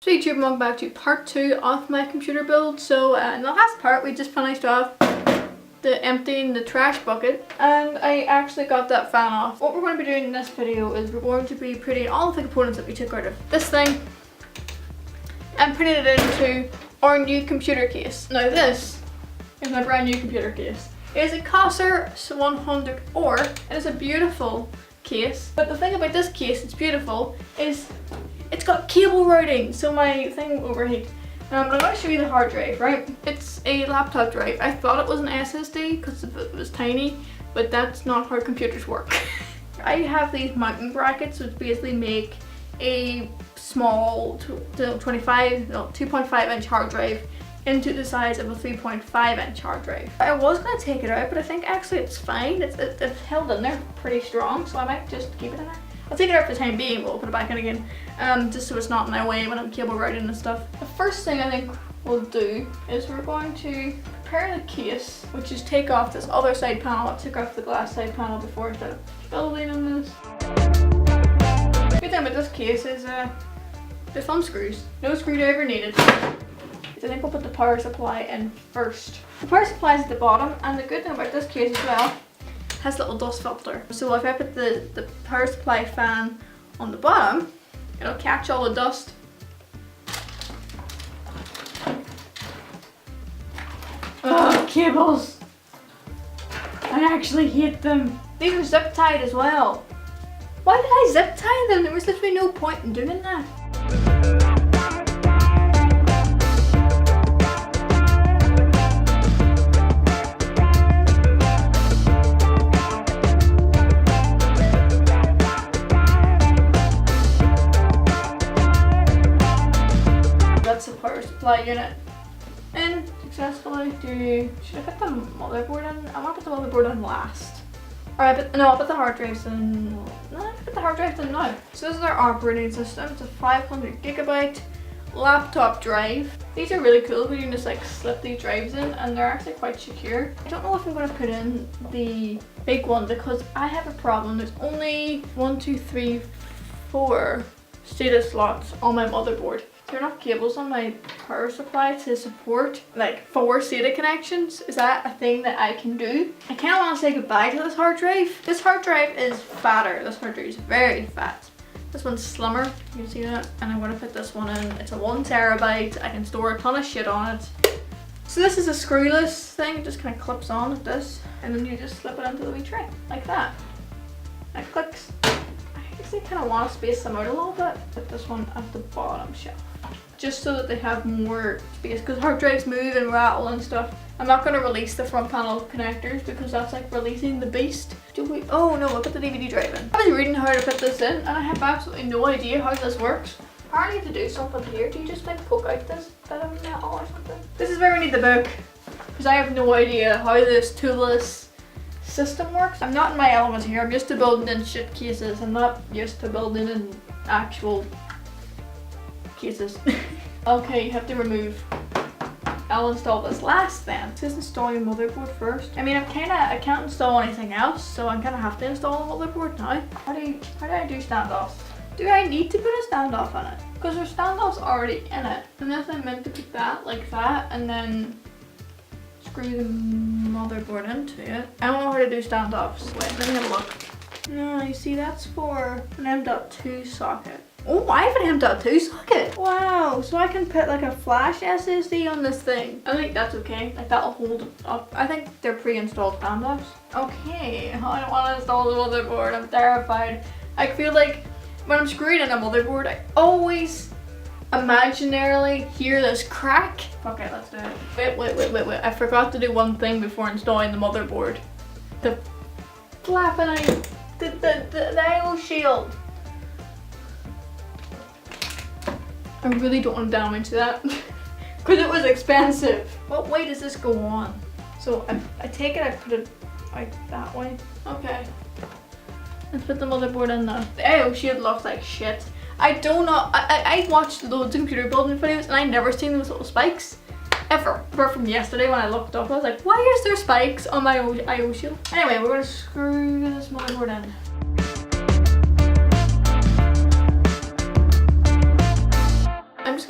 So YouTube, welcome back to part 2 of my computer build. So in the last part we just finished off emptying the trash bucket and I actually got that fan off. What we're going to be doing in this video is we're going to be putting all of the components that we took out of this thing and putting it into our new computer case. Now this is my brand new computer case. It is a Corsair 100R. It is a beautiful case, but the thing about this case that's beautiful is it's got cable routing, so my thing will overheat. But I'm going to show you the hard drive, right? It's a laptop drive. I thought it was an SSD because it was tiny, but that's not how computers work. I have these mounting brackets which basically make a small 2.5 inch hard drive into the size of a 3.5 inch hard drive. I was going to take it out, but I think actually it's fine. It's held in there pretty strong, so I might just keep it in there. I'll take it out for the time being, but we'll put it back in again, just so it's not in my way when I'm cable routing and stuff. The first thing I think we'll do is we're going to prepare the case, which is take off this other side panel. I took off the glass side panel before I started building on this. The good thing about this case is the thumb screws. No screwdriver needed. I think we'll put the power supply in first. The power supply is at the bottom, and the good thing about this case as well, has a little dust filter. So if I put the power supply fan on the bottom, it'll catch all the dust. Oh, cables! I actually hate them. These are zip tied as well. Why did I zip tie them? There was literally no point in doing that. That's the power supply unit in successfully. Should I put the motherboard in? I want to put the motherboard in last. Alright, I'll put the hard drives in. No, I put the hard drives in now. So this is our operating system. It's a 500 gigabyte laptop drive. These are really cool. We can just like slip these drives in and they're actually quite secure. I don't know if I'm going to put in the big one because I have a problem. There's only 1, 2, 3, 4 SATA slots on my motherboard. There are enough cables on my power supply to support like 4 SATA connections. Is that a thing that I can do? I kind of want to say goodbye to this hard drive. This hard drive is fatter. This hard drive is very fat. This one's slimmer, you can see that. And I'm going to put this one in. It's a 1 terabyte. I can store a ton of shit on it. So this is a screwless thing. It just kind of clips on like this. And then you just slip it into the wee tray like that. And it clicks. I actually kind of want to space them out a little bit. Put this one at the bottom shelf, just so that they have more space, because hard drives move and rattle and stuff. I'm not going to release the front panel connectors because that's like releasing the beast. Oh no, I put the DVD drive in. I was reading how to put this in and I have absolutely no idea how this works. I need to do something here. Do you just like poke out this bit of metal or something? This is where we need the book, because I have no idea how this toolless system works. I'm not in my element here. I'm used to building in shit cases. I'm not used to building in actual cases. Okay, you have to remove. I'll install this last then. This is installing your motherboard first. I mean, I can't install anything else, so I'm gonna have to install a motherboard now. How do I do standoffs? Do I need to put a standoff in it? Because there's standoffs already in it. Unless I meant to put that like that and then screw the motherboard into it. I don't know how to do standoffs. Wait, let me have a look. No, you see, that's for an M.2 socket. Oh, I have an M.2 socket. Wow, so I can put like a flash SSD on this thing. I think that's okay. Like that'll hold it up. I think they're pre-installed standoffs. Okay, I don't want to install the motherboard. I'm terrified. I feel like when I'm screwing in a motherboard, I always imaginarily hear this crack. Okay, let's do it. Wait. I forgot to do one thing before installing the motherboard. The flapping the IO shield. I really don't want to damage that because it was expensive. What way does this go on? So I take it, I put it like that way. Okay. Let's put the motherboard in now. The IO shield looks like shit. I don't know. I watched loads of computer building videos and I never seen those little spikes. Ever. Apart from yesterday when I looked up, I was like, why is there spikes on my IO shield? Anyway, we're going to screw this motherboard in.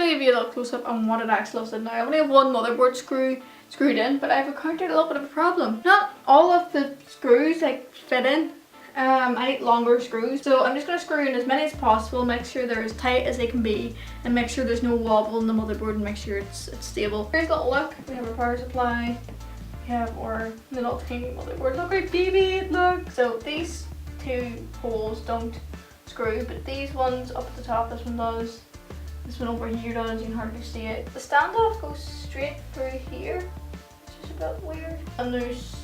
going to give you a little close up on what it actually looks like now. I only have one motherboard screwed in, but I've encountered a little bit of a problem. Not all of the screws like fit in. I need longer screws, so I'm just going to screw in as many as possible, make sure they're as tight as they can be, and make sure there's no wobble in the motherboard, and make sure it's stable. Here's the look. We have our power supply. We have our little tiny motherboard. Look how baby it looks. So these two holes don't screw, but these ones up at the top, this one does. This one over here does. You can hardly see it. The standoff goes straight through here, which is a bit weird. And there's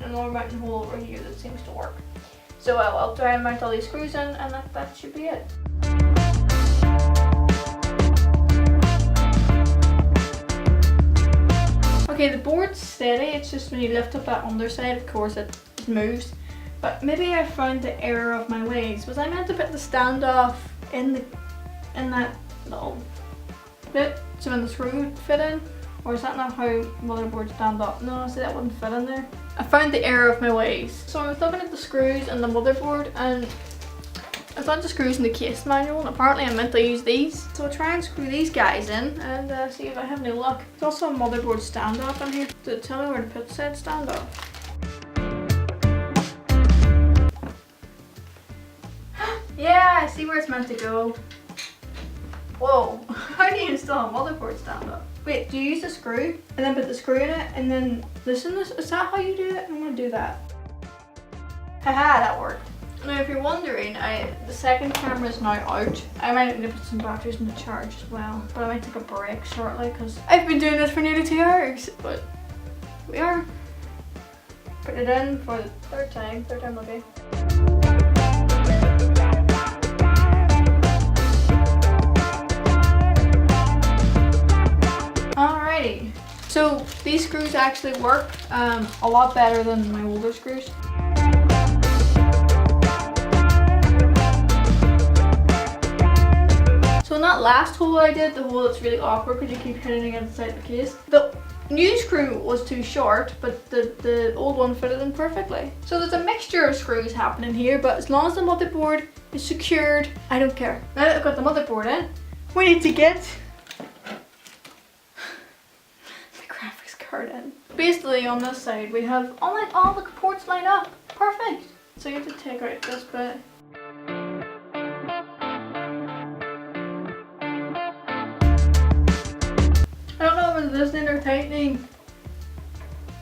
another mountain hole over here that seems to work. So I'll try and mount all these screws in, and that should be it. Okay, the board's steady. It's just when you lift up that underside, of course it moves. But maybe I found the error of my ways. Was I meant to put the standoff in that little bit so when the screw would fit in? Or is that not how motherboards stand up? No, see, that wouldn't fit in there. I found the error of my ways. So I was looking at the screws and the motherboard, and I thought the screws in the case manual, and apparently I meant to use these. So I'll try and screw these guys in and see if I have any luck. There's also a motherboard standoff in here. Does it tell me where to put said standoff? Yeah, I see where it's meant to go. Whoa, how do you install a motherboard standoff? Wait, do you use a screw and then put the screw in it and then loosen this? Is that how you do it? I'm gonna do that. Haha, that worked. Now if you're wondering, the second camera is now out. I might need to put some batteries in the charge as well, but I might take a break shortly because I've been doing this for nearly 2 hours. But we are putting it in for the third time lucky. Alrighty, so these screws actually work a lot better than my older screws. So in that last hole I did, the hole that's really awkward because you keep hitting against the side of the case, the new screw was too short, but the old one fitted in perfectly. So there's a mixture of screws happening here, but as long as the motherboard is secured, I don't care. Now that I've got the motherboard in, we need to get in. Basically on this side we have all the ports lined up. Perfect. So you have to take out this bit. I don't know if it's loosening or tightening.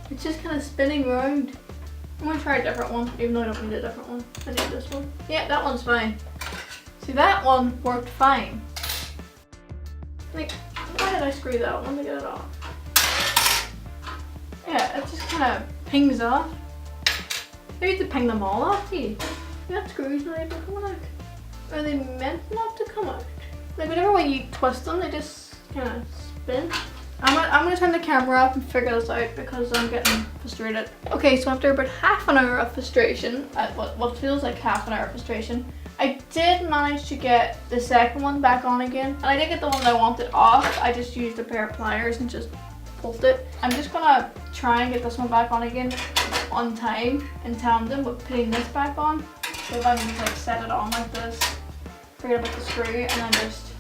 It's just kind of spinning around. I'm gonna try a different one, even though I don't need a different one. I need this one. Yeah, that one's fine. See, that one worked fine. Like, why did I screw that one? Let me get it off. Yeah, it just kind of pings off. You need to ping them all off, see? That screw's not even coming out. Are they meant not to come out? Like whenever when you twist them, they just kind of spin. I'm gonna turn the camera off and figure this out because I'm getting frustrated. Okay, so after about half an hour of frustration, what feels like half an hour of frustration, I did manage to get the second one back on again. And I did get the one that I wanted off. I just used a pair of pliers and just pulled it. I'm just gonna try and get this one back on again on time in tandem with putting this back on. So if I can just like set it on like this, forget about the screw, and then just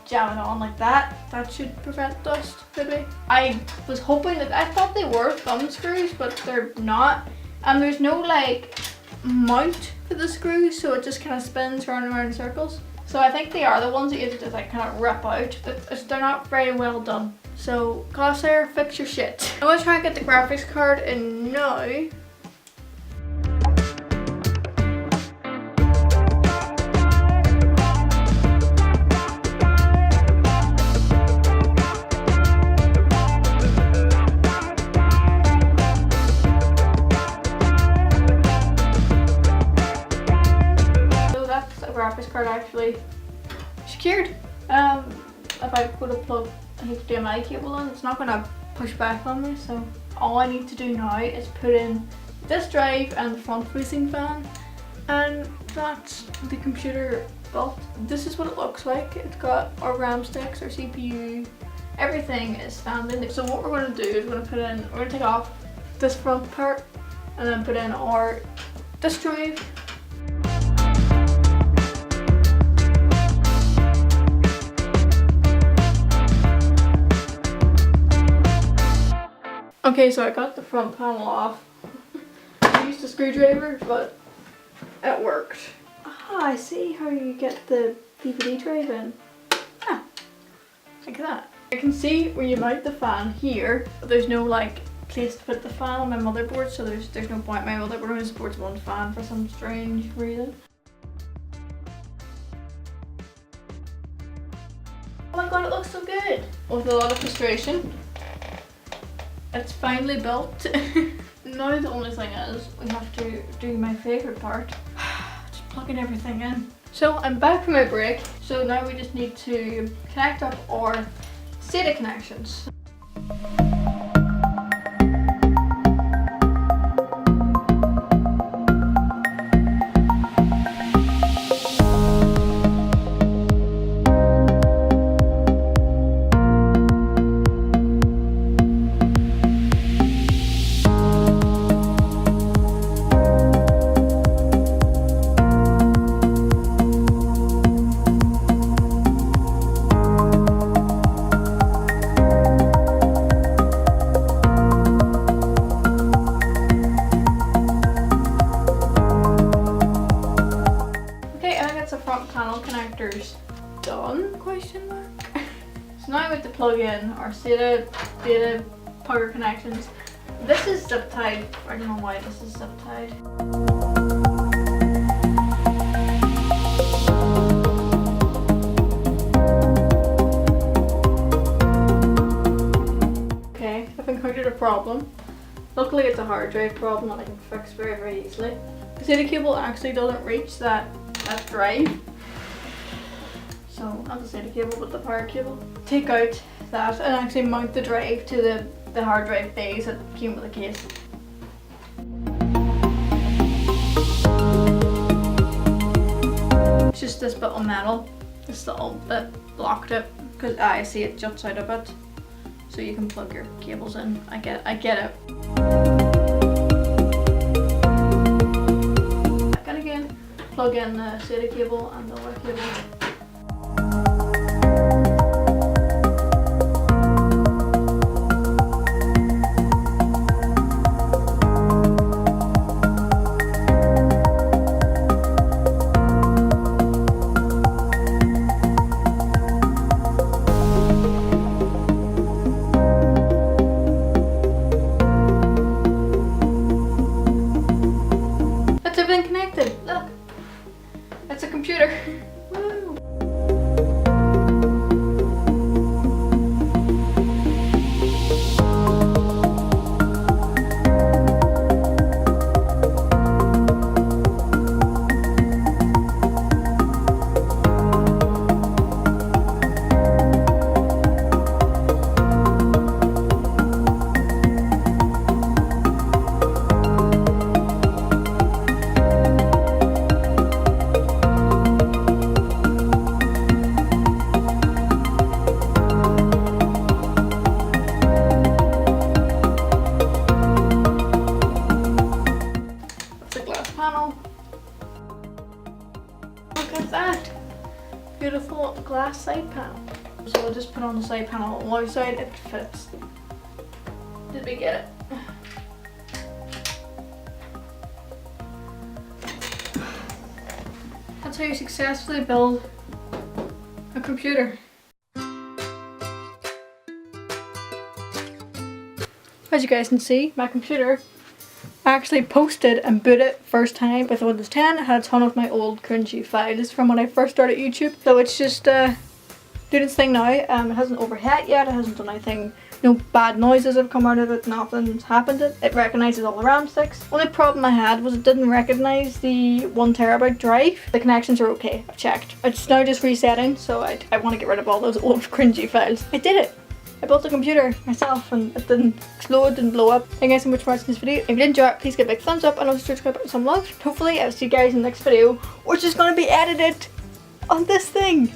jam it on like that, that should prevent dust, maybe. I was hoping that, I thought they were thumb screws, but they're not. And there's no like mount for the screws, so it just kind of spins round and round in circles. So I think they are the ones that you have to like kind of rip out, but they're not very well done. So Crosshair, fix your shit. I'm gonna try and get the graphics card in now. So that's a graphics card actually secured. If I put a plug HDMI cable on, it's not going to push back on me, so all I need to do now is put in this drive and the front facing fan, and that's the computer built. This is what it looks like. It's got our RAM sticks, our CPU, everything is standing. So what we're going to do is we're going to take off this front part and then put in our disk drive. Okay, so I got the front panel off. I used a screwdriver, but it worked. Ah, I see how you get the DVD drive in. Ah, like that. I can see where you mount the fan here, but there's no like place to put the fan on my motherboard, so there's no point. My motherboard only supports one fan for some strange reason. Oh my god, it looks so good! With a lot of frustration, it's finally built. Now the only thing is, we have to do my favourite part, just plugging everything in. So I'm back from my break, so now we just need to connect up our SATA connections. Connectors done? Question mark. So now we have to plug in our SATA data power connections. This is zip tied. I don't know why this is zip tied. Okay, I've encountered a problem. Luckily it's a hard drive problem that I can fix very easily. The SATA cable actually doesn't reach that drive. So not the SATA cable, but the power cable. Take out that and actually mount the drive to the hard drive base that came with the case. It's just this bit of metal, this little bit blocked it, because I see it juts out a bit. So you can plug your cables in. I get it. Back in again, plug in the SATA cable and the other cable. Connected. Look, it's a computer. Woo. Look at that! Beautiful glass side panel. So I'll just put on the side panel on one side, it fits. Did we get it? That's how you successfully build a computer. As you guys can see, my computer actually posted and booted first time with Windows 10. It had a ton of my old cringy files from when I first started YouTube. So it's just doing its thing now. It hasn't overheated yet, it hasn't done anything, no bad noises have come out of it, nothing's happened. It recognises all the RAM sticks. Only problem I had was it didn't recognise the 1TB drive. The connections are okay, I've checked. It's now just resetting, so I want to get rid of all those old cringy files. I did it! I built a computer myself and it didn't explode, didn't blow up. Thank you guys so much for watching this video. If you did enjoy it, please give it a big thumbs up and also subscribe with some love. Hopefully I'll see you guys in the next video, which is going to be edited on this thing.